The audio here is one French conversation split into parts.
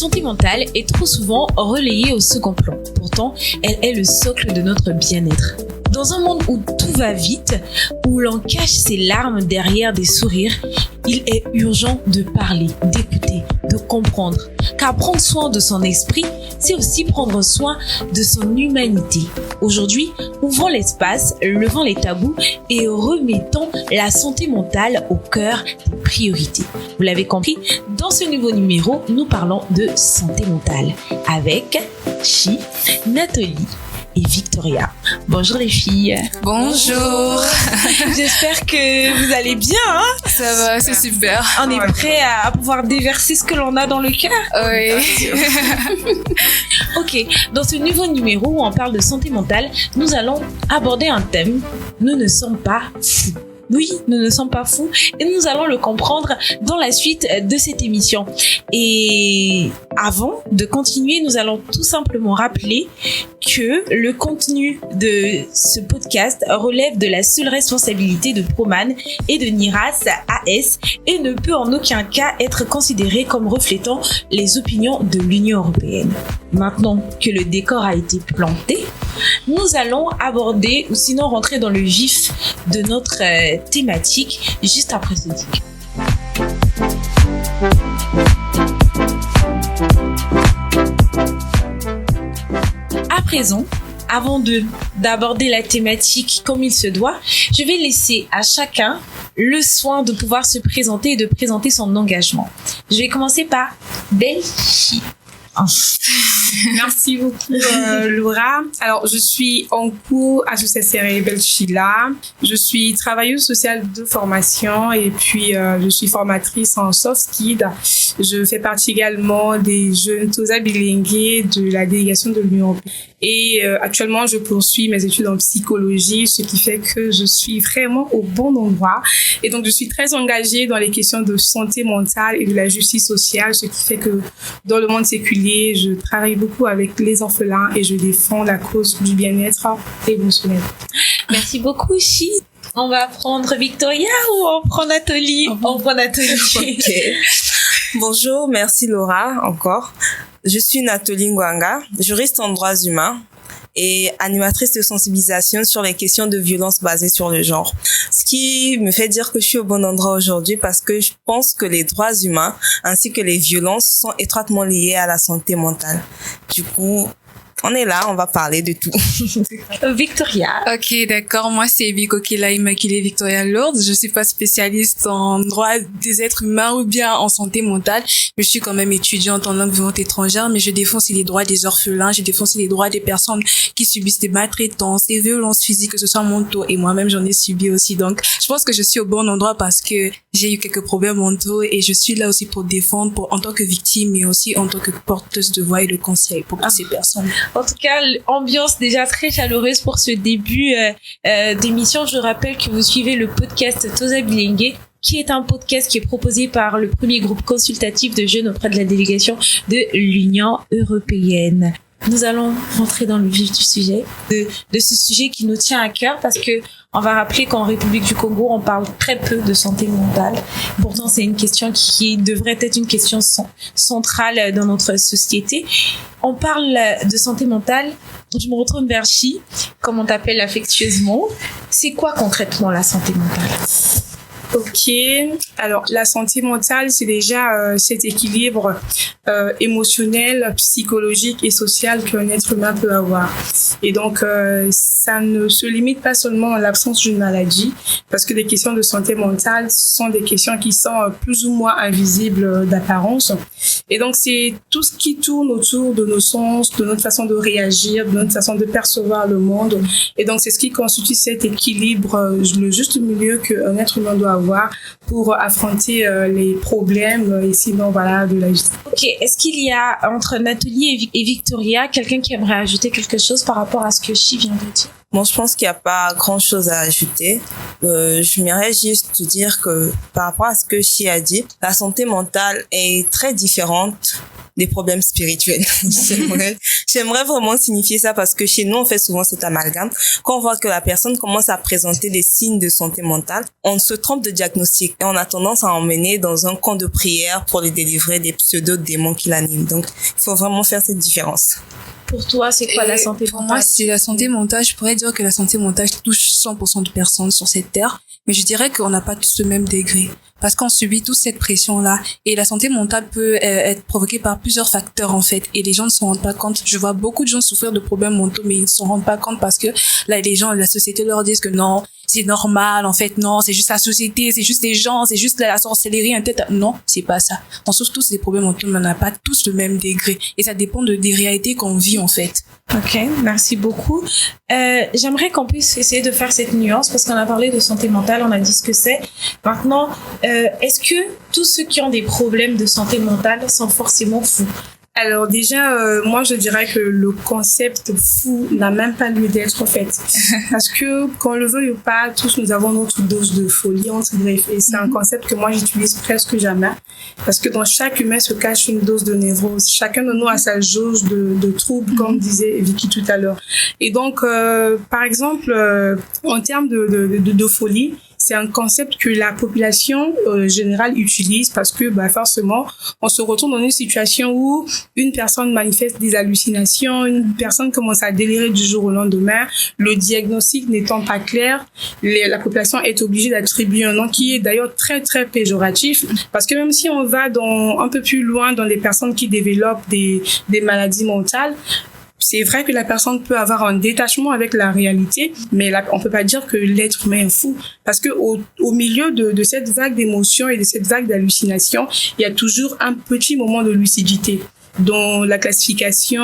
santé mentale est trop souvent relayée au second plan. Pourtant, elle est le socle de notre bien-être. Dans un monde où tout va vite, où l'on cache ses larmes derrière des sourires, il est urgent de parler, d'écouter, de comprendre. Car prendre soin de son esprit, c'est aussi prendre soin de son humanité. Aujourd'hui, ouvrons l'espace, levons les tabous et remettons la santé mentale au cœur des priorités. Vous l'avez compris, dans ce nouveau numéro, nous parlons de santé mentale avec Chi, Nathalie et Victoria. Bonjour les filles. Bonjour. J'espère que vous allez bien. Ça va, c'est super. On est prêt à pouvoir déverser ce que l'on a dans le cœur. Oui. Ok, dans ce nouveau numéro où on parle de santé mentale, nous allons aborder un thème. Nous ne sommes pas fous. Oui, nous ne sommes pas fous et nous allons le comprendre dans la suite de cette émission. Et avant de continuer, nous allons tout simplement rappeler que le contenu de ce podcast relève de la seule responsabilité de Proman et de Niras AS et ne peut en aucun cas être considéré comme reflétant les opinions de l'Union européenne. Maintenant que le décor a été planté, nous allons aborder ou sinon rentrer dans le vif de notre thématique juste après ce disque. À présent, avant d'aborder la thématique comme il se doit, je vais laisser à chacun le soin de pouvoir se présenter et de présenter son engagement. Je vais commencer par Belchi. Merci beaucoup Laura. Alors je suis en cours association Belchila. Je suis travailleuse sociale de formation et puis je suis formatrice en soft skills. Je fais partie également des jeunes Tosa bilingues de la délégation de l'Union européenne. Et actuellement, je poursuis mes études en psychologie, ce qui fait que je suis vraiment au bon endroit. Et donc, je suis très engagée dans les questions de santé mentale et de la justice sociale, ce qui fait que dans le monde séculier, je travaille beaucoup avec les orphelins et je défends la cause du bien-être émotionnel. Merci beaucoup, Chi. On va prendre Victoria ou on prend Nathalie? On prend Nathalie. Okay. Bonjour, merci Laura encore. Je suis Nathalie Ngwanga, juriste en droits humains et animatrice de sensibilisation sur les questions de violence basées sur le genre. Ce qui me fait dire que je suis au bon endroit aujourd'hui parce que je pense que les droits humains ainsi que les violences sont étroitement liés à la santé mentale. Du coup, on est là, on va parler de tout. Victoria. Ok, d'accord. Moi, c'est Bikokila Immaculée Victoria Lourdes. Je suis pas spécialiste en droit des êtres humains ou bien en santé mentale, mais je suis quand même étudiante en langue vivante étrangère, mais je défends aussi les droits des orphelins, je défends aussi les droits des personnes qui subissent des maltraitances, des violences physiques, que ce soit mentaux, et moi-même, j'en ai subi aussi. Donc, je pense que je suis au bon endroit parce que j'ai eu quelques problèmes mentaux et je suis là aussi pour défendre, en tant que victime, mais aussi en tant que porteuse de voix et de conseils pour toutes ces personnes. En tout cas, ambiance déjà très chaleureuse pour ce début d'émission. Je rappelle que vous suivez le podcast Tosa Bilingue, qui est un podcast qui est proposé par le premier groupe consultatif de jeunes auprès de la délégation de l'Union européenne. Nous allons rentrer dans le vif du sujet, de ce sujet qui nous tient à cœur parce que on va rappeler qu'en République du Congo, on parle très peu de santé mentale. Pourtant, c'est une question qui devrait être une question centrale dans notre société. On parle de santé mentale. Je me retourne vers Chi, comme on t'appelle affectueusement. C'est quoi concrètement la santé mentale? Ok, alors la santé mentale, c'est déjà cet équilibre émotionnel, psychologique et social qu'un être humain peut avoir. Et donc, ça ne se limite pas seulement à l'absence d'une maladie, parce que les questions de santé mentale sont des questions qui sont plus ou moins invisibles d'apparence. Et donc, c'est tout ce qui tourne autour de nos sens, de notre façon de réagir, de notre façon de percevoir le monde. Et donc, c'est ce qui constitue cet équilibre, le juste milieu qu'un être humain doit avoir pour affronter les problèmes et sinon voilà de la justice. Ok, est-ce qu'il y a entre Nathalie et Victoria quelqu'un qui aimerait ajouter quelque chose par rapport à ce que Chi vient de dire? Bon, je pense qu'il n'y a pas grand-chose à ajouter. J'aimerais juste te dire que par rapport à ce que Chi a dit, la santé mentale est très différente des problèmes spirituels. J'aimerais vraiment signifier ça parce que chez nous, on fait souvent cet amalgame. Quand on voit que la personne commence à présenter des signes de santé mentale, on se trompe de diagnostic et on a tendance à emmener dans un camp de prière pour lui délivrer des pseudo-démons qui l'animent. Donc, il faut vraiment faire cette différence. Pour toi, c'est quoi la santé mentale? Pour moi, c'est la santé mentale. Je pourrais dire que la santé mentale touche 100% de personnes sur cette terre. Mais je dirais qu'on n'a pas tous le même degré. Parce qu'on subit toute cette pression-là. Et la santé mentale peut être provoquée par plusieurs facteurs, en fait. Et les gens ne s'en rendent pas compte. Je vois beaucoup de gens souffrir de problèmes mentaux, mais ils ne s'en rendent pas compte parce que là, les gens, la société leur disent que non, c'est normal, en fait, non, c'est juste la société, c'est juste les gens, c'est juste la sorcellerie, un tête. Non, c'est pas ça. On souffre tous des problèmes mentaux, mais on n'a pas tous le même degré. Et ça dépend des réalités qu'on vit, en fait. Ok, merci beaucoup. J'aimerais qu'on puisse essayer de faire cette nuance parce qu'on a parlé de santé mentale, on a dit ce que c'est. Maintenant, est-ce que tous ceux qui ont des problèmes de santé mentale sont forcément fous? Alors déjà, moi je dirais que le concept fou n'a même pas lieu d'être en fait. Parce que qu'on le veuille ou pas, tous nous avons notre dose de folie entre griffes. Et c'est un concept que moi j'utilise presque jamais. Parce que dans chaque humain se cache une dose de névrose. Chacun de nous a sa jauge de troubles, comme disait Vicky tout à l'heure. Et donc, par exemple, en termes de folie, c'est un concept que la population générale utilise parce que forcément on se retrouve dans une situation où une personne manifeste des hallucinations, une personne commence à délirer du jour au lendemain, le diagnostic n'étant pas clair, la population est obligée d'attribuer un nom qui est d'ailleurs très très péjoratif parce que même si on va un peu plus loin dans les personnes qui développent des maladies mentales, c'est vrai que la personne peut avoir un détachement avec la réalité, mais là, on peut pas dire que l'être humain est fou. Parce que au milieu de cette vague d'émotions et de cette vague d'hallucinations, il y a toujours un petit moment de lucidité. Dans la classification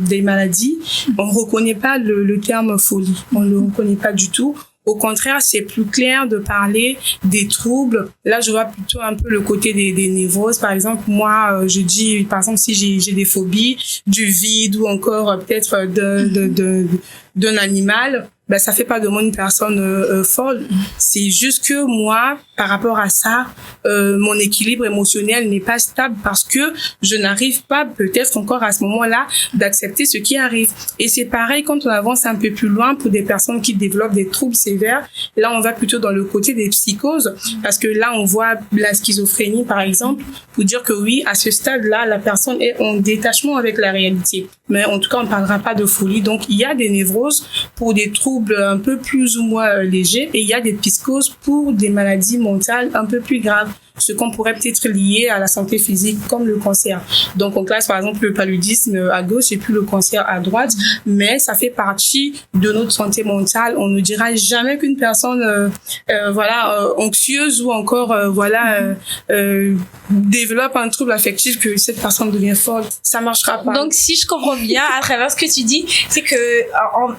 des maladies, on reconnaît pas le terme folie. On le reconnaît pas du tout. Au contraire, c'est plus clair de parler des troubles. Là, je vois plutôt un peu le côté des névroses. Par exemple, moi, je dis, par exemple, si j'ai des phobies, du vide ou encore peut-être d'un animal, ça fait pas de moi une personne folle. C'est juste que moi, par rapport à ça, mon équilibre émotionnel n'est pas stable parce que je n'arrive pas peut-être encore à ce moment-là d'accepter ce qui arrive. Et c'est pareil quand on avance un peu plus loin pour des personnes qui développent des troubles sévères. Là, on va plutôt dans le côté des psychoses parce que là, on voit la schizophrénie, par exemple, pour dire que oui, à ce stade-là, la personne est en détachement avec la réalité. Mais en tout cas, on ne parlera pas de folie. Donc, il y a des névroses pour des troubles un peu plus ou moins légers et il y a des psychoses pour des maladies mentales un peu plus graves, ce qu'on pourrait peut-être lier à la santé physique comme le cancer. Donc on classe par exemple le paludisme à gauche et puis le cancer à droite, mais ça fait partie de notre santé mentale. On ne dira jamais qu'une personne anxieuse ou encore développe un trouble affectif que cette personne devient folle. Ça marchera pas. Donc si je comprends bien à travers ce que tu dis, c'est que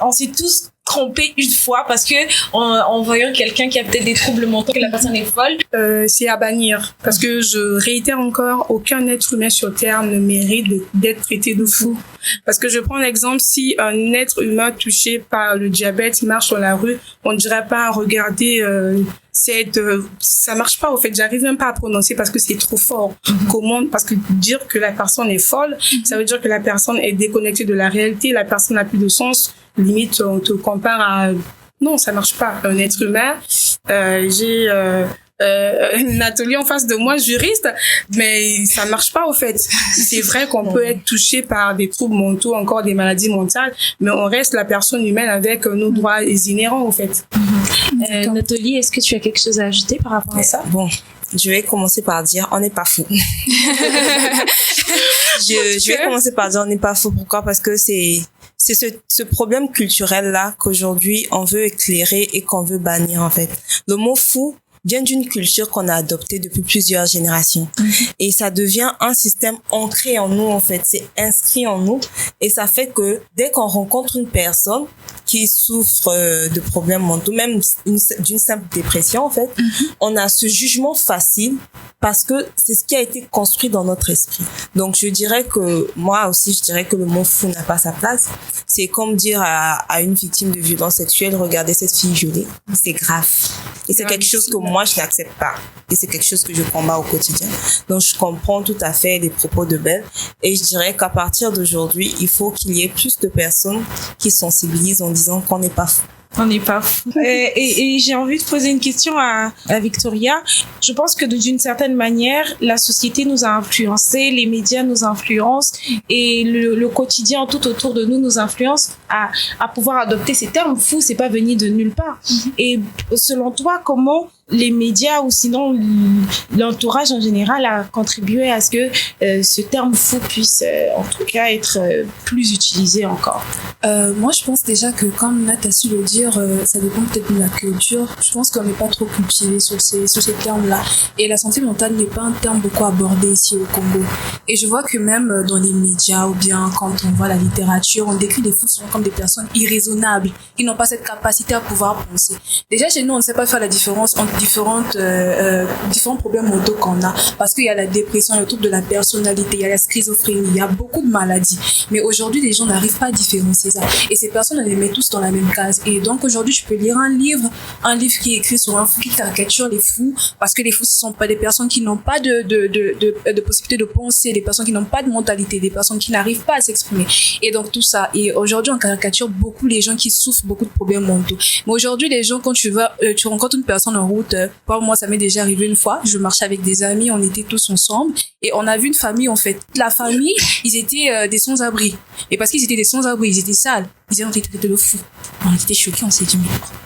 on s'est tous trompé une fois parce que en voyant quelqu'un qui a peut-être des troubles mentaux que la personne est folle. C'est à bannir parce que je réitère encore, aucun être humain sur terre ne mérite d'être traité de fou. Parce que je prends l'exemple, si un être humain touché par le diabète marche dans la rue, on ne dirait pas regarder ça marche pas au fait, j'arrive même pas à prononcer parce que c'est trop fort. Comment? Parce que dire que la personne est folle, ça veut dire que la personne est déconnectée de la réalité, la personne n'a plus de sens. Limite, on te compare à... Non, ça marche pas. Un être humain, j'ai Nathalie en face de moi, juriste, mais ça marche pas au fait. C'est vrai qu'on peut être touché par des troubles mentaux, encore des maladies mentales, mais on reste la personne humaine avec nos droits inhérents au fait. Nathalie, est-ce que tu as quelque chose à ajouter par rapport à ça? Bon, je vais commencer par dire on n'est pas fou. Je vais commencer par dire on n'est pas fou. Pourquoi? Parce que c'est ce problème culturel là qu'aujourd'hui on veut éclairer et qu'on veut bannir en fait. Le mot fou vient d'une culture qu'on a adoptée depuis plusieurs générations. Et ça devient un système ancré en nous, en fait. C'est inscrit en nous. Et ça fait que dès qu'on rencontre une personne qui souffre de problèmes mentaux, même d'une simple dépression, en fait, on a ce jugement facile parce que c'est ce qui a été construit dans notre esprit. Donc, je dirais que le mot fou n'a pas sa place. C'est comme dire à une victime de violence sexuelle, regardez cette fille violée. C'est grave. Et c'est quelque chose que moi, je n'accepte pas. Et c'est quelque chose que je combats au quotidien. Donc, je comprends tout à fait les propos de Belle. Et je dirais qu'à partir d'aujourd'hui, il faut qu'il y ait plus de personnes qui sensibilisent en disant qu'on n'est pas fou. On n'est pas fou. Et j'ai envie de poser une question à Victoria. Je pense que d'une certaine manière, la société nous a influencés, les médias nous influencent et le quotidien tout autour de nous influence à pouvoir adopter ces termes. Fou, c'est pas venu de nulle part. Et selon toi, comment les médias ou sinon l'entourage en général a contribué à ce que ce terme fou puisse en tout cas être plus utilisé encore? Moi, je pense déjà que comme Nat a su le dire, ça dépend peut-être de la culture. Je pense qu'on n'est pas trop cultivé sur ces termes-là. Et la santé mentale n'est pas un terme beaucoup abordé ici au Congo. Et je vois que même dans les médias ou bien quand on voit la littérature, on décrit les fous souvent comme des personnes irraisonnables, qui n'ont pas cette capacité à pouvoir penser. Déjà, chez nous, on ne sait pas faire la différence entre différents problèmes mentaux qu'on a, parce qu'il y a la dépression, le trouble de la personnalité, il y a la schizophrénie, il y a beaucoup de maladies. Mais aujourd'hui, les gens n'arrivent pas à différencier ça. Et ces personnes, on les met tous dans la même case. Et donc aujourd'hui, je peux lire un livre qui est écrit sur un fou qui caricature les fous, parce que les fous, ce sont pas des personnes qui n'ont pas de possibilité de penser, des personnes qui n'ont pas de mentalité, des personnes qui n'arrivent pas à s'exprimer. Et donc tout ça. Et aujourd'hui, on caricature beaucoup les gens qui souffrent beaucoup de problèmes mentaux. Mais aujourd'hui, les gens, quand tu rencontres une personne en route, moi, ça m'est déjà arrivé une fois. Je marchais avec des amis, on était tous ensemble et on a vu une famille, en fait. La famille, ils étaient des sans-abri. Et parce qu'ils étaient des sans-abri, ils étaient sales. Ils ont été traités de fous. On était choqués, on s'est dit,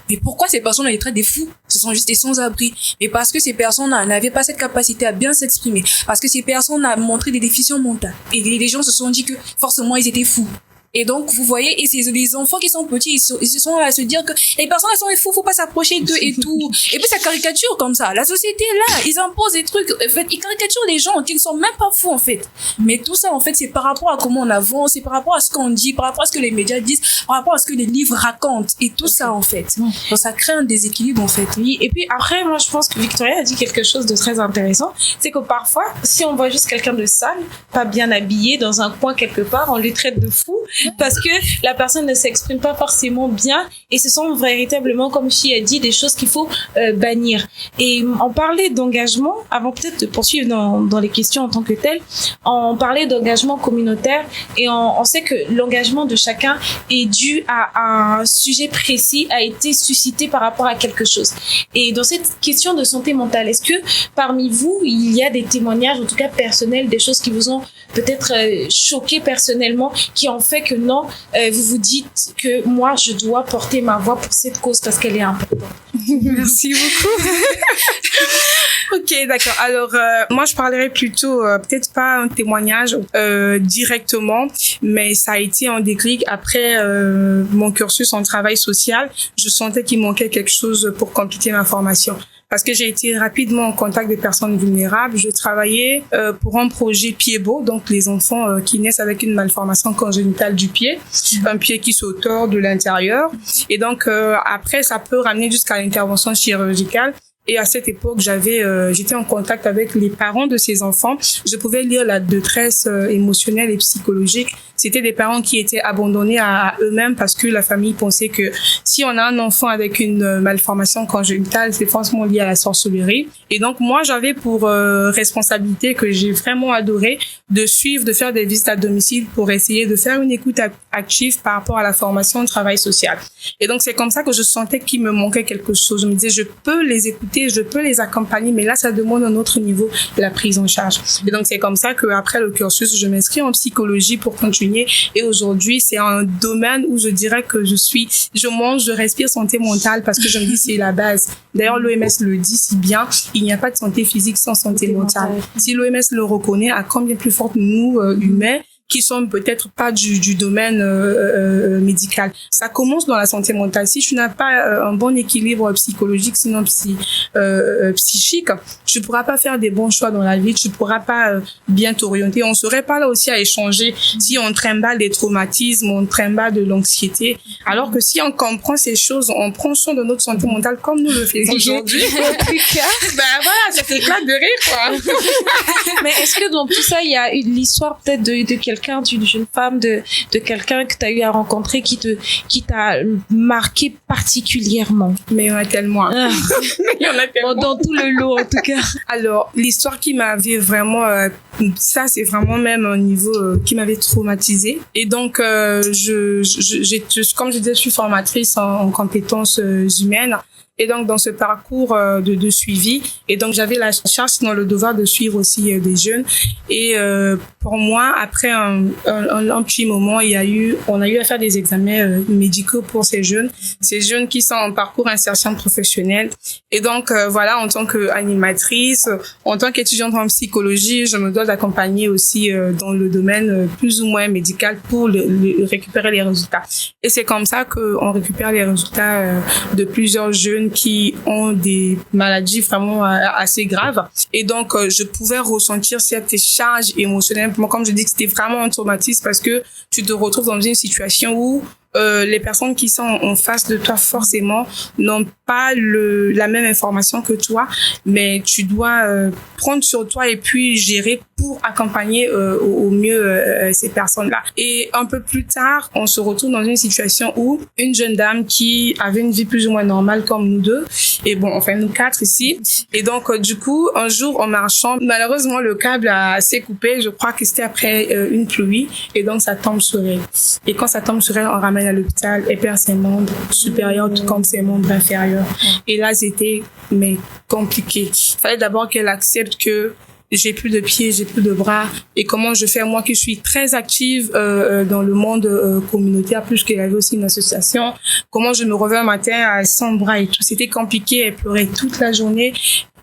mais pourquoi ces personnes les traitent des fous? Ce sont juste des sans-abri. Mais parce que ces personnes n'avaient pas cette capacité à bien s'exprimer. Parce que ces personnes ont montré des déficiences mentales. Et les gens se sont dit que forcément ils étaient fous. Et donc, vous voyez, et c'est les enfants qui sont petits, ils se sont à se dire que les personnes, elles sont fous, faut pas s'approcher d'eux et tout. Et puis, ça caricature comme ça. La société, là, ils imposent des trucs. En fait, ils caricaturent des gens qui ne sont même pas fous, en fait. Mais tout ça, en fait, c'est par rapport à comment on avance, c'est par rapport à ce qu'on dit, par rapport à ce que les médias disent, par rapport à ce que les livres racontent. Et tout ça, en fait. Donc, ça crée un déséquilibre, en fait. Oui. Et puis, après, moi, je pense que Victoria a dit quelque chose de très intéressant. C'est que parfois, si on voit juste quelqu'un de sale, pas bien habillé, dans un coin quelque part, on le traite de fou. Parce que la personne ne s'exprime pas forcément bien et ce sont véritablement, comme Chi a dit, des choses qu'il faut bannir. Et on parlait d'engagement, avant peut-être de poursuivre dans les questions en tant que telles, on parlait d'engagement communautaire et on sait que l'engagement de chacun est dû à un sujet précis, a été suscité par rapport à quelque chose. Et dans cette question de santé mentale, est-ce que parmi vous, il y a des témoignages, en tout cas personnels, des choses qui vous ont peut-être choqué personnellement, qui ont fait que non, vous vous dites que moi, je dois porter ma voix pour cette cause parce qu'elle est importante. Merci beaucoup. Ok, d'accord. Alors, moi, je parlerai plutôt, peut-être pas un témoignage directement, mais ça a été un déclic après mon cursus en travail social. Je sentais qu'il manquait quelque chose pour compléter ma formation. Parce que j'ai été rapidement en contact des personnes vulnérables. Je travaillais pour un projet pied beau, donc les enfants qui naissent avec une malformation congénitale du pied, un pied qui se tord de l'intérieur. Et donc après, ça peut ramener jusqu'à l'intervention chirurgicale. Et à cette époque, j'étais en contact avec les parents de ces enfants. Je pouvais lire la détresse émotionnelle et psychologique. C'était des parents qui étaient abandonnés à eux-mêmes parce que la famille pensait que si on a un enfant avec une malformation congénitale, c'est forcément lié à la sorcellerie. Et donc, moi, j'avais pour responsabilité, que j'ai vraiment adoré, de suivre, de faire des visites à domicile pour essayer de faire une écoute active par rapport à la formation de travail social. Et donc, c'est comme ça que je sentais qu'il me manquait quelque chose. Je me disais, je peux les écouter, je peux les accompagner, mais là, ça demande un autre niveau de la prise en charge. Et donc, c'est comme ça qu'après le cursus, je m'inscris en psychologie pour continuer. Et aujourd'hui, c'est un domaine où je dirais que je mange, je respire santé mentale parce que je me dis c'est la base. D'ailleurs, l'OMS le dit si bien, il n'y a pas de santé physique sans santé mentale. Si l'OMS le reconnaît, à combien plus forte nous, humains, qui sont peut-être pas du domaine médical. Ça commence dans la santé mentale. Si tu n'as pas un bon équilibre psychologique, sinon psychique, tu pourras pas faire des bons choix dans la vie, tu pourras pas bien t'orienter. On serait pas là aussi à échanger si on trimballe des traumatismes, on trimballe de l'anxiété. Alors que si on comprend ces choses, on prend soin de notre santé mentale comme nous le faisons aujourd'hui. En tout cas, ben voilà, ça s'éclate de rire, quoi. Mais est-ce que dans tout ça, il y a l'histoire peut-être de quelqu'un, d'une jeune femme, de quelqu'un que tu as eu à rencontrer qui t'a marqué particulièrement? Mais il y en a tellement. Il y en a tellement. Bon, dans tout le lot, en tout cas. Alors, l'histoire qui m'avait vraiment, ça c'est vraiment même un niveau qui m'avait traumatisée. Et donc, comme je disais, je suis formatrice en compétences humaines. Et donc, dans ce parcours de suivi, et donc j'avais la charge dans le devoir de suivre aussi des jeunes. Et pour moi, après un petit moment, on a eu à faire des examens médicaux pour ces jeunes qui sont en parcours insertion professionnelle. Et donc, voilà, en tant qu'animatrice, en tant qu'étudiante en psychologie, je me dois d'accompagner aussi dans le domaine plus ou moins médical pour récupérer les résultats. Et c'est comme ça qu'on récupère les résultats de plusieurs jeunes qui ont des maladies vraiment assez graves. Et donc, je pouvais ressentir cette charge émotionnelle. Moi, comme je dis, c'était vraiment un traumatisme parce que tu te retrouves dans une situation où les personnes qui sont en face de toi forcément n'ont pas la même information que toi, mais tu dois prendre sur toi et puis gérer pour accompagner au mieux ces personnes-là. Et un peu plus tard, on se retrouve dans une situation où une jeune dame qui avait une vie plus ou moins normale comme nous deux, et bon, enfin nous quatre ici, et donc du coup, un jour en marchant, malheureusement le câble s'est coupé, je crois que c'était après une pluie, et donc ça tombe sur elle. Et quand ça tombe sur elle, on ramène à l'hôpital, elle perd ses membres supérieurs tout comme ses membres inférieurs. Et là, c'était compliqué. Il fallait d'abord qu'elle accepte que j'ai plus de pieds, j'ai plus de bras. Et comment je fais, moi qui suis très active dans le monde communautaire, plus qu'il y avait aussi une association, comment je me reviens un matin sans bras et tout. C'était compliqué, elle pleurait toute la journée.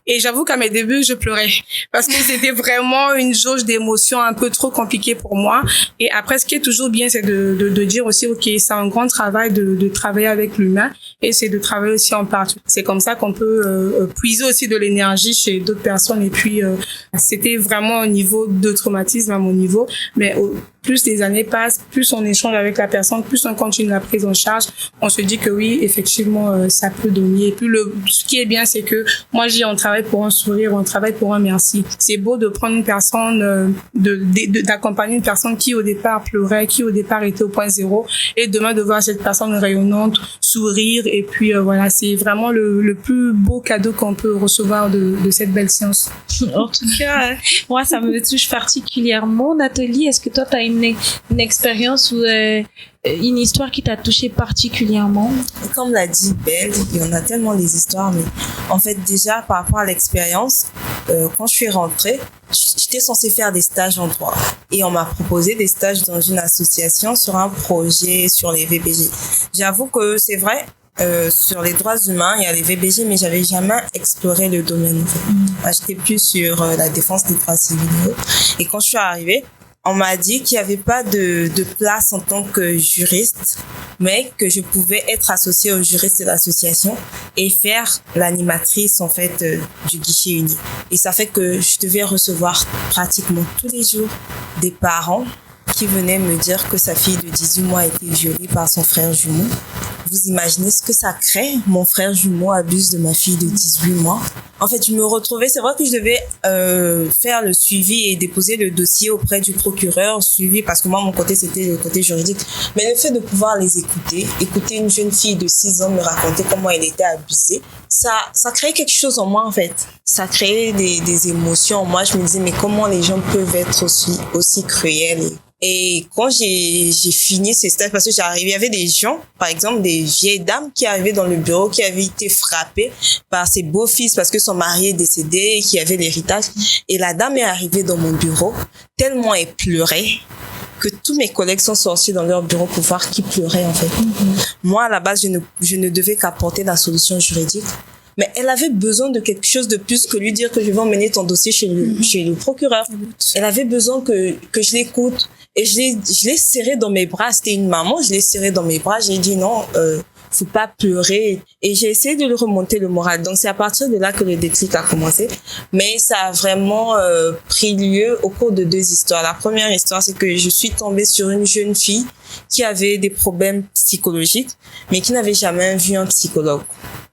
Et j'avoue qu'à mes débuts, je pleurais parce que c'était vraiment une jauge d'émotions un peu trop compliquée pour moi. Et après, ce qui est toujours bien, c'est de dire aussi, OK, c'est un grand travail de travailler avec l'humain et c'est de travailler aussi en partie. C'est comme ça qu'on peut puiser aussi de l'énergie chez d'autres personnes. Et puis, c'était vraiment au niveau de traumatisme à mon niveau. Mais plus les années passent, plus on échange avec la personne, plus on continue la prise en charge, on se dit que oui, effectivement, ça peut donner. Et puis, ce qui est bien, c'est que moi, on travaille pour un sourire, on travaille pour un merci. C'est beau de prendre une personne, d'accompagner une personne qui au départ pleurait, qui au départ était au point zéro, et demain de voir cette personne rayonnante, sourire, et puis voilà, c'est vraiment le plus beau cadeau qu'on peut recevoir de cette belle science. En tout cas, moi, ça me touche particulièrement. Nathalie, est-ce que toi, tu as une expérience ou une histoire qui t'a touché particulièrement? Comme l'a dit Belle, il y en a tellement des histoires, mais en fait déjà par rapport à l'expérience, quand je suis rentrée, j'étais censée faire des stages en droit et on m'a proposé des stages dans une association sur un projet sur les VBG. J'avoue que c'est vrai, sur les droits humains, il y a les VBG, mais j'avais jamais exploré le domaine. J'étais plus sur la défense des droits civils. Et quand je suis arrivée, on m'a dit qu'il n'y avait pas de place en tant que juriste, mais que je pouvais être associée aux juristes de l'association et faire l'animatrice en fait du guichet unique. Et ça fait que je devais recevoir pratiquement tous les jours des parents qui venaient me dire que sa fille de 18 mois a été violée par son frère jumeau. Vous imaginez ce que ça crée? Mon frère jumeau abuse de ma fille de 18 mois. En fait, je me retrouvais, c'est vrai que je devais faire le suivi et déposer le dossier auprès du procureur, suivi, parce que moi, mon côté, c'était le côté juridique. Mais le fait de pouvoir les écouter une jeune fille de 6 ans me raconter comment elle était abusée, ça créait quelque chose en moi, en fait. Ça créait des émotions en moi. Je me disais, mais comment les gens peuvent être aussi cruels et quand j'ai fini ces stages, parce que il y avait des gens, par exemple, des vieilles dames qui arrivaient dans le bureau, qui avaient été frappées par ses beaux-fils parce que son mari est décédé et qui avait l'héritage. Et la dame est arrivée dans mon bureau, tellement elle pleurait que tous mes collègues sont sortis dans leur bureau pour voir qui pleurait, en fait. Moi, à la base, je ne devais qu'apporter la solution juridique. Mais elle avait besoin de quelque chose de plus que lui dire que je vais emmener ton dossier chez le procureur. Elle avait besoin que je l'écoute. Et je l'ai serré dans mes bras. C'était une maman, je l'ai serré dans mes bras. J'ai dit non, faut pas pleurer. Et j'ai essayé de lui remonter le moral. Donc c'est à partir de là que le déclic a commencé. Mais ça a vraiment pris lieu au cours de 2 histoires. La première histoire, c'est que je suis tombée sur une jeune fille qui avait des problèmes psychologiques, mais qui n'avait jamais vu un psychologue.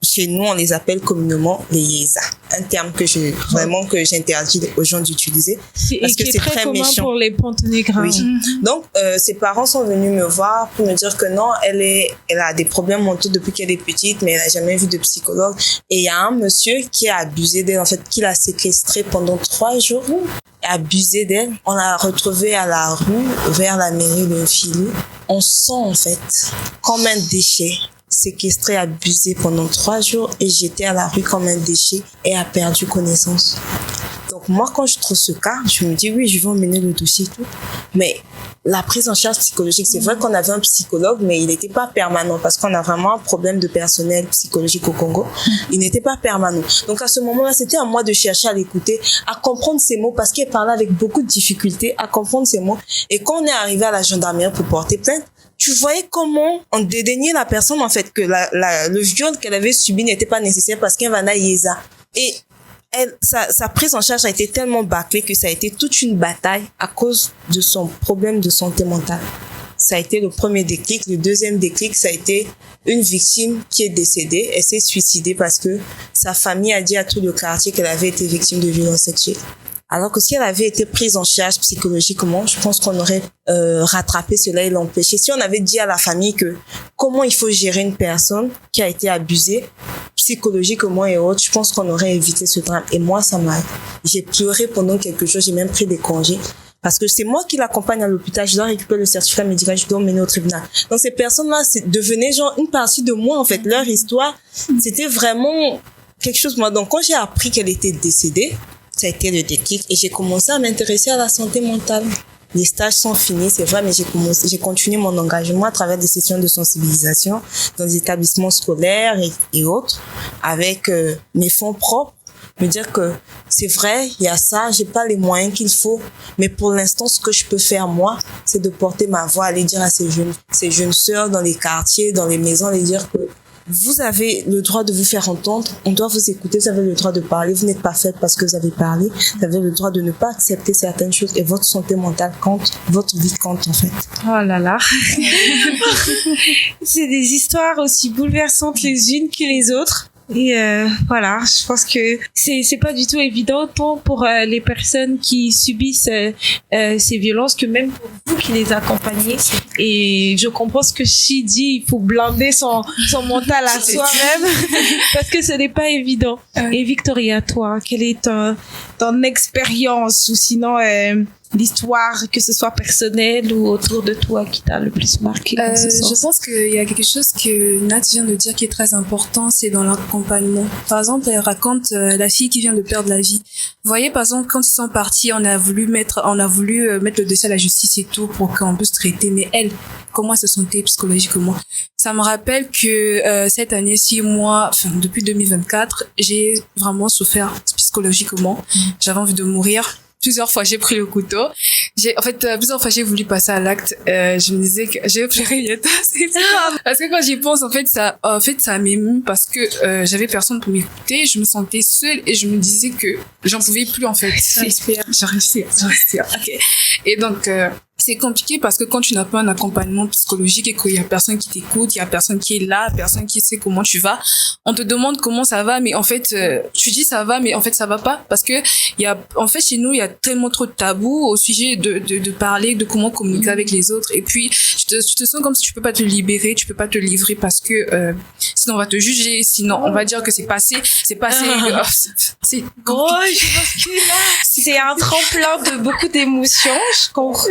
Chez nous, on les appelle communément les yéza. Un terme que j'interdis aux gens d'utiliser. Parce que c'est très commun méchant. pour les Ponténégrins. Oui. Donc, ses parents sont venus me voir pour me dire que non, elle a des problèmes mentaux depuis qu'elle est petite, mais elle n'a jamais vu de psychologue. Et il y a un monsieur qui a abusé d'elle, en fait, qui l'a séquestrée pendant 3 jours. Abusé d'elle. On l'a retrouvée à la rue, vers la mairie de Filou. On sent, en fait, comme un déchet. Séquestrée, abusée pendant 3 jours et j'étais à la rue comme un déchet et a perdu connaissance. Donc moi, quand je trouve ce cas, je me dis oui, je vais emmener le dossier et tout. Mais la prise en charge psychologique, c'est vrai qu'on avait un psychologue, mais il n'était pas permanent parce qu'on a vraiment un problème de personnel psychologique au Congo. Il n'était pas permanent. Donc à ce moment-là, c'était à moi de chercher à l'écouter, à comprendre ses mots parce qu'elle parlait avec beaucoup de difficultés, à comprendre ses mots. Et quand on est arrivé à la gendarmerie pour porter plainte, tu voyais comment on dédaignait la personne, en fait, que le viol qu'elle avait subi n'était pas nécessaire parce qu'elle va yéza. Et sa prise en charge a été tellement bâclée que ça a été toute une bataille à cause de son problème de santé mentale. Ça a été le premier déclic. Le deuxième déclic, ça a été une victime qui est décédée. Elle s'est suicidée parce que sa famille a dit à tout le quartier qu'elle avait été victime de violences sexuelles. Alors que si elle avait été prise en charge psychologiquement, je pense qu'on aurait rattrapé cela et l'empêché. Si on avait dit à la famille que comment il faut gérer une personne qui a été abusée psychologiquement et autres, je pense qu'on aurait évité ce drame. Et moi, j'ai pleuré pendant quelques jours, j'ai même pris des congés. Parce que c'est moi qui l'accompagne à l'hôpital, je dois récupérer le certificat médical, je dois mener au tribunal. Donc ces personnes-là, devenaient genre une partie de moi, en fait. Leur histoire, c'était vraiment quelque chose. Moi, donc quand j'ai appris qu'elle était décédée, ça a été le déclic et j'ai commencé à m'intéresser à la santé mentale. Les stages sont finis, c'est vrai, mais j'ai continué mon engagement à travers des sessions de sensibilisation dans des établissements scolaires et autres, avec mes fonds propres. Me dire que c'est vrai, il y a ça, j'ai pas les moyens qu'il faut, mais pour l'instant, ce que je peux faire, moi, c'est de porter ma voix, aller dire à ces jeunes sœurs dans les quartiers, dans les maisons, les dire que vous avez le droit de vous faire entendre, on doit vous écouter, vous avez le droit de parler, vous n'êtes pas faite parce que vous avez parlé, vous avez le droit de ne pas accepter certaines choses et votre santé mentale compte, votre vie compte en fait. Oh là là. C'est des histoires aussi bouleversantes les unes que les autres. Et voilà, je pense que c'est pas du tout évident tant pour les personnes qui subissent ces violences que même pour vous qui les accompagnez. Et je comprends ce que Chi dit, il faut blinder son mental à soi-même parce que ce n'est pas évident. Et Victoria, toi, quelle est ton expérience ou sinon l'histoire, que ce soit personnelle ou autour de toi, qui t'a le plus marqué dans ce sens? Je pense qu'il y a quelque chose que Nat vient de dire qui est très important, c'est dans l'accompagnement. Par exemple, elle raconte la fille qui vient de perdre la vie. Vous voyez, par exemple, quand ils sont partis, on a voulu mettre le dossier à la justice et tout pour qu'on puisse traiter, mais elle, comment elle se sentait psychologiquement? Ça me rappelle que cette année, 6 mois, depuis 2024, j'ai vraiment souffert psychologiquement. J'avais envie de mourir. Plusieurs fois, j'ai pris le couteau. Plusieurs fois, j'ai voulu passer à l'acte. Je me disais que j'ai pleuré. Parce que quand j'y pense, ça m'émeut parce que j'avais personne pour m'écouter. Je me sentais seule et je me disais que j'en pouvais plus, en fait. J'en respire. Okay. Et donc, c'est compliqué parce que quand tu n'as pas un accompagnement psychologique et qu'il y a personne qui t'écoute, il y a personne qui est là, personne qui sait comment tu vas, on te demande comment ça va, mais en fait, tu dis ça va, mais en fait, ça va pas parce que chez nous, il y a tellement trop de tabous au sujet de parler, de comment communiquer avec les autres. Et puis, tu te sens comme si tu peux pas te libérer, tu peux pas te livrer parce que, sinon on va te juger, sinon on va dire que c'est passé. C'est compliqué. Oh, je pense que là, c'est un tremplin de beaucoup d'émotions, je comprends.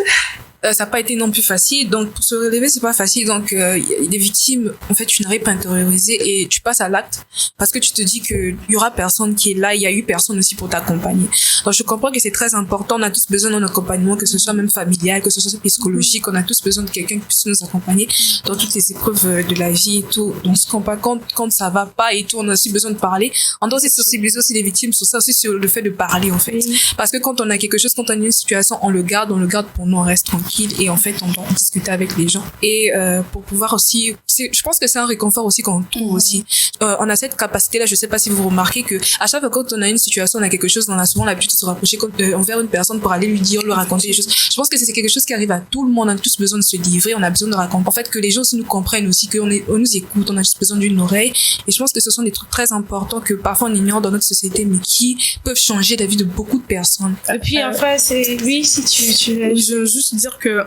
ça n'a pas été non plus facile. Donc, pour se relever, c'est pas facile. Donc, il y a des victimes, en fait, tu n'arrives pas à intérioriser et tu passes à l'acte parce que tu te dis que il y aura personne qui est là. Il y a eu personne aussi pour t'accompagner. Donc, je comprends que c'est très important. On a tous besoin d'un accompagnement, que ce soit même familial, que ce soit psychologique. On a tous besoin de quelqu'un qui puisse nous accompagner dans toutes les épreuves de la vie et tout. Donc, on se rend pas compte quand ça va pas et tout. On a aussi besoin de parler. On doit aussi sensibiliser aussi les victimes sur ça, aussi sur le fait de parler, en fait. Parce que quand on a quelque chose, quand on a une situation, on le garde pour nous, on reste tranquille et en fait, on doit discuter avec les gens. Et pour pouvoir aussi, je pense que c'est un réconfort aussi qu'on trouve aussi. On a cette capacité-là, je sais pas si vous remarquez que à chaque fois quand on a une situation, on a quelque chose, on a souvent l'habitude de se rapprocher envers une personne pour aller lui dire, lui raconter des choses. Je pense que c'est quelque chose qui arrive à tout le monde. On a tous besoin de se livrer, on a besoin de raconter. En fait, que les gens aussi nous comprennent aussi, qu'on nous écoute, on a juste besoin d'une oreille. Et je pense que ce sont des trucs très importants que parfois on ignore dans notre société, mais qui peuvent changer la vie de beaucoup de personnes. Et puis enfin, c'est oui, si tu je veux juste dire que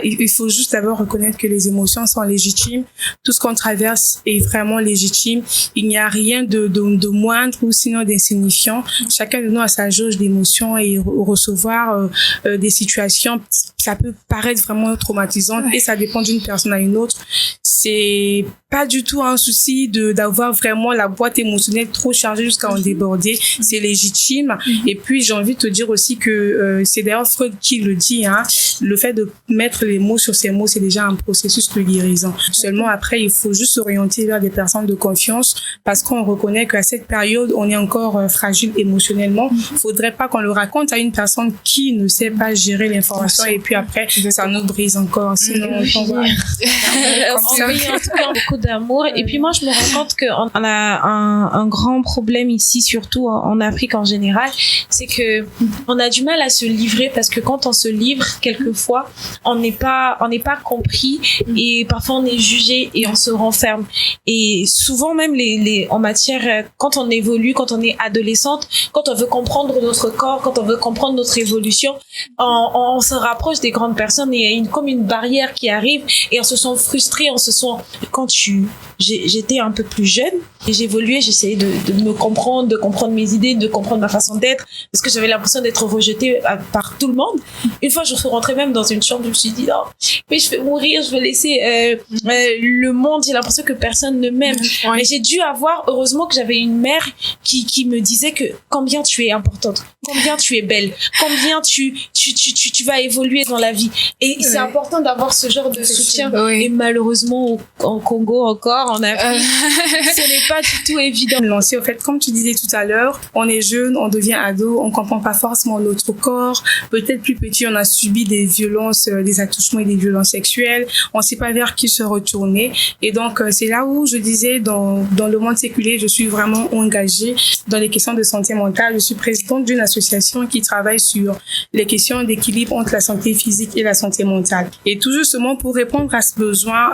il faut juste d'abord reconnaître que les émotions sont légitimes. Tout ce qu'on traverse est vraiment légitime. Il n'y a rien de moindre ou sinon d'insignifiant. Chacun de nous a sa jauge d'émotions et recevoir des situations, ça peut paraître vraiment traumatisant et ça dépend d'une personne à une autre. C'est pas du tout un souci d'avoir vraiment la boîte émotionnelle trop chargée jusqu'à en déborder. C'est légitime. Et puis j'ai envie de te dire aussi que c'est d'ailleurs Freud qui le dit, hein, le fait de mettre les mots sur ces mots, c'est déjà un processus de guérison. Seulement après, il faut juste s'orienter vers des personnes de confiance parce qu'on reconnaît qu'à cette période, on est encore fragile émotionnellement. Faudrait pas qu'on le raconte à une personne qui ne sait pas gérer l'information et puis après, ça nous brise encore. Sinon, on va... Oui, en tout cas, beaucoup d'amour. Et puis moi, je me rends compte qu'on a un grand problème ici, surtout en Afrique en général, c'est que on a du mal à se livrer parce que quand on se livre, quelquefois, on n'est pas compris et parfois on est jugé et on se renferme. Et souvent même en matière, quand on évolue, quand on est adolescente, quand on veut comprendre notre corps, quand on veut comprendre notre évolution, on se rapproche des grandes personnes et il y a comme une barrière qui arrive et on se sent frustré, j'étais un peu plus jeune et j'évoluais, j'essayais de me comprendre, de comprendre mes idées, de comprendre ma façon d'être parce que j'avais l'impression d'être rejetée par tout le monde. Une fois, je suis rentrée même dans une chambre, je me suis dit non, mais je vais mourir, je vais laisser le monde, j'ai l'impression que personne ne m'aime. Mais j'ai dû heureusement que j'avais une mère qui me disait que combien tu es importante, combien tu es belle, combien tu vas évoluer dans la vie. Et c'est important d'avoir ce genre de soutien. Et malheureusement, en Congo encore, en Afrique, ce n'est pas du tout évident. Lancer, en fait, comme tu disais tout à l'heure, on est jeune, on devient ado, on comprend pas forcément notre corps. Peut-être plus petit, on a subi des violences, des attouchements et des violences sexuelles. On sait pas vers qui se retourner. Et donc, c'est là où je disais, dans le monde séculier, je suis vraiment engagée dans les questions de santé mentale. Je suis présidente d'une association qui travaille sur les questions d'équilibre entre la santé physique et la santé mentale. Et tout justement, pour répondre à ce besoin,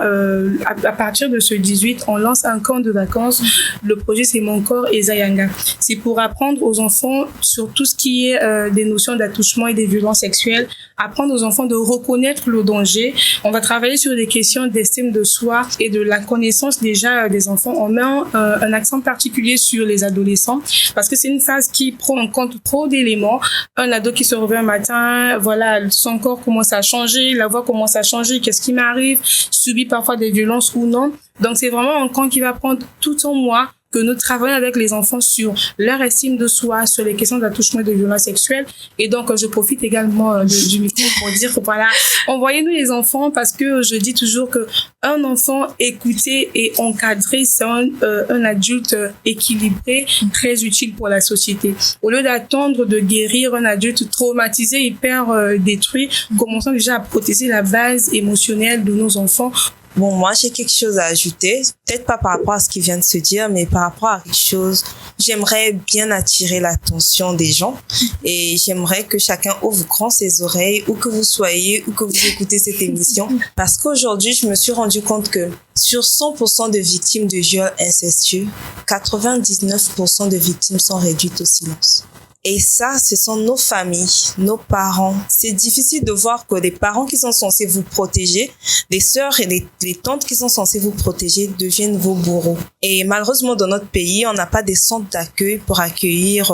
à partir de ce 18, on lance un camp de vacances. Le projet, c'est Mon corps et Zayanga. C'est pour apprendre aux enfants sur tout ce qui est des notions d'attouchement et des violences sexuelles, apprendre aux enfants de reconnaître le danger. On va travailler sur des questions d'estime de soi et de la connaissance déjà des enfants. On met un accent particulier sur les adolescents parce que c'est une phase qui prend en compte trop d'éléments. Un ado qui se réveille un matin, voilà, son corps commence à changer, la voix commence à changer, qu'est-ce qui m'arrive, subit parfois des violences ou non. Donc c'est vraiment un camp qui va prendre tout en moi que nous travaillons avec les enfants sur leur estime de soi, sur les questions d'attouchement et de violence sexuelle. Et donc, je profite également du micro pour dire que voilà, envoyez-nous les enfants parce que je dis toujours que un enfant écouté et encadré, c'est un adulte équilibré, très utile pour la société. Au lieu d'attendre de guérir un adulte traumatisé, hyper détruit, commençons déjà à protéger la base émotionnelle de nos enfants. Bon, moi, j'ai quelque chose à ajouter. Peut-être pas par rapport à ce qui vient de se dire, mais par rapport à quelque chose. J'aimerais bien attirer l'attention des gens et j'aimerais que chacun ouvre grand ses oreilles, où que vous soyez, où que vous écoutez cette émission. Parce qu'aujourd'hui, je me suis rendu compte que sur 100% de victimes de viol incestueux, 99% de victimes sont réduites au silence. Et ça, ce sont nos familles, nos parents. C'est difficile de voir que les parents qui sont censés vous protéger, les sœurs et les tantes qui sont censées vous protéger deviennent vos bourreaux. Et malheureusement, dans notre pays, on n'a pas des centres d'accueil pour accueillir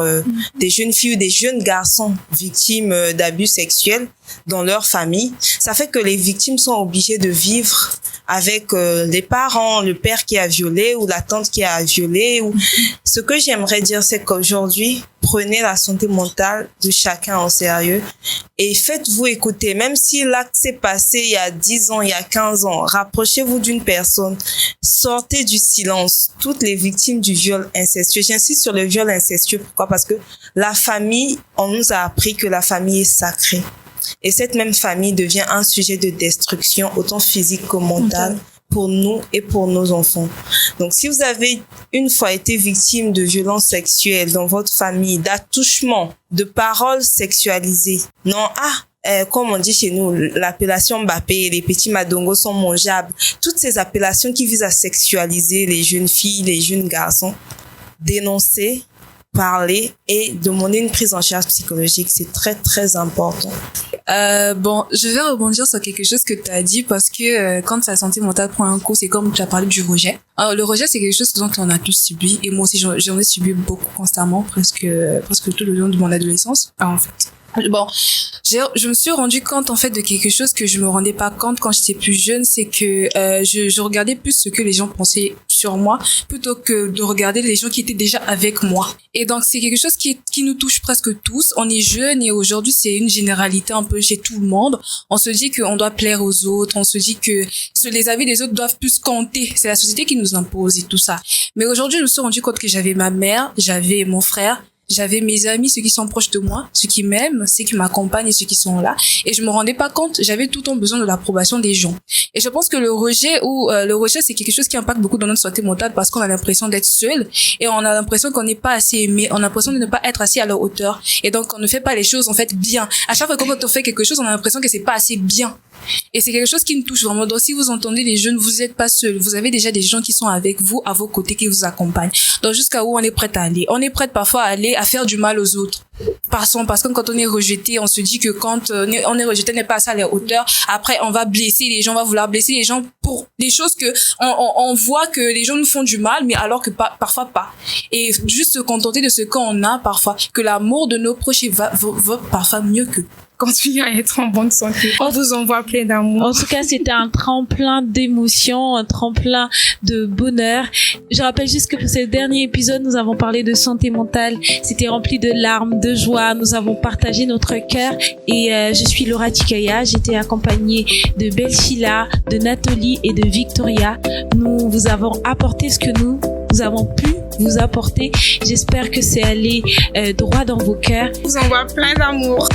des jeunes filles ou des jeunes garçons victimes d'abus sexuels dans leur famille. Ça fait que les victimes sont obligées de vivre avec les parents, le père qui a violé ou la tante qui a violé. Ce que j'aimerais dire, c'est qu'aujourd'hui, prenez la santé mentale de chacun au sérieux et faites-vous écouter. Même si l'acte s'est passé il y a 10 ans, il y a 15 ans, rapprochez-vous d'une personne. Sortez du silence. Toutes les victimes du viol incestueux. J'insiste sur le viol incestueux. Pourquoi? Parce que la famille, on nous a appris que la famille est sacrée. Et cette même famille devient un sujet de destruction, autant physique que mentale, pour nous et pour nos enfants. Donc, si vous avez une fois été victime de violences sexuelles dans votre famille, d'attouchements, de paroles sexualisées, non, comme on dit chez nous, l'appellation Mbappé, les petits madongos sont mangeables. Toutes ces appellations qui visent à sexualiser les jeunes filles, les jeunes garçons, dénoncez, parler et demander une prise en charge psychologique. C'est très, très important. Bon, je vais rebondir sur quelque chose que tu as dit parce que quand sa santé mentale prend un coup, c'est comme tu as parlé du rejet. Alors, le rejet, c'est quelque chose dont on a tous subi et moi aussi, j'en ai subi beaucoup constamment, presque tout le long de mon adolescence, en fait. Bon, je me suis rendu compte en fait de quelque chose que je me rendais pas compte quand j'étais plus jeune, c'est que je regardais plus ce que les gens pensaient sur moi plutôt que de regarder les gens qui étaient déjà avec moi. Et donc c'est quelque chose qui nous touche presque tous. On est jeunes et aujourd'hui c'est une généralité un peu chez tout le monde. On se dit qu'on doit plaire aux autres, on se dit que les avis des autres doivent plus compter. C'est la société qui nous impose et tout ça. Mais aujourd'hui je me suis rendu compte que j'avais ma mère, j'avais mon frère, j'avais mes amis, ceux qui sont proches de moi, ceux qui m'aiment, ceux qui m'accompagnent et ceux qui sont là. Et je me rendais pas compte, j'avais tout le temps besoin de l'approbation des gens. Et je pense que le rejet c'est quelque chose qui impacte beaucoup dans notre santé mentale parce qu'on a l'impression d'être seul et on a l'impression qu'on n'est pas assez aimé, on a l'impression de ne pas être assez à leur hauteur. Et donc, on ne fait pas les choses, en fait, bien. À chaque fois quand on fait quelque chose, on a l'impression que c'est pas assez bien. Et c'est quelque chose qui me touche vraiment. Donc, si vous entendez les jeunes, vous n'êtes pas seuls. Vous avez déjà des gens qui sont avec vous, à vos côtés, qui vous accompagnent. Donc, jusqu'à où on est prêt à aller. On est prêt parfois à aller à faire du mal aux autres. Parce que quand on est rejeté, on se dit que quand on est rejeté, on n'est pas assez à leur hauteur. Après, on va blesser les gens, on va vouloir blesser les gens pour des choses que on voit que les gens nous font du mal, mais alors que parfois pas. Et juste se contenter de ce qu'on a parfois, que l'amour de nos proches va parfois mieux que continuez à être en bonne santé. On vous envoie plein d'amour. En tout cas, c'était un tremplin d'émotions, un tremplin de bonheur. Je rappelle juste que pour ce dernier épisode, nous avons parlé de santé mentale. C'était rempli de larmes, de joie. Nous avons partagé notre cœur. Et je suis Laura Tikaya. J'étais accompagnée de Belchila, de Nathalie et de Victoria. Nous vous avons apporté ce que nous avons pu vous apporter. J'espère que c'est allé droit dans vos cœurs. On vous envoie plein d'amour.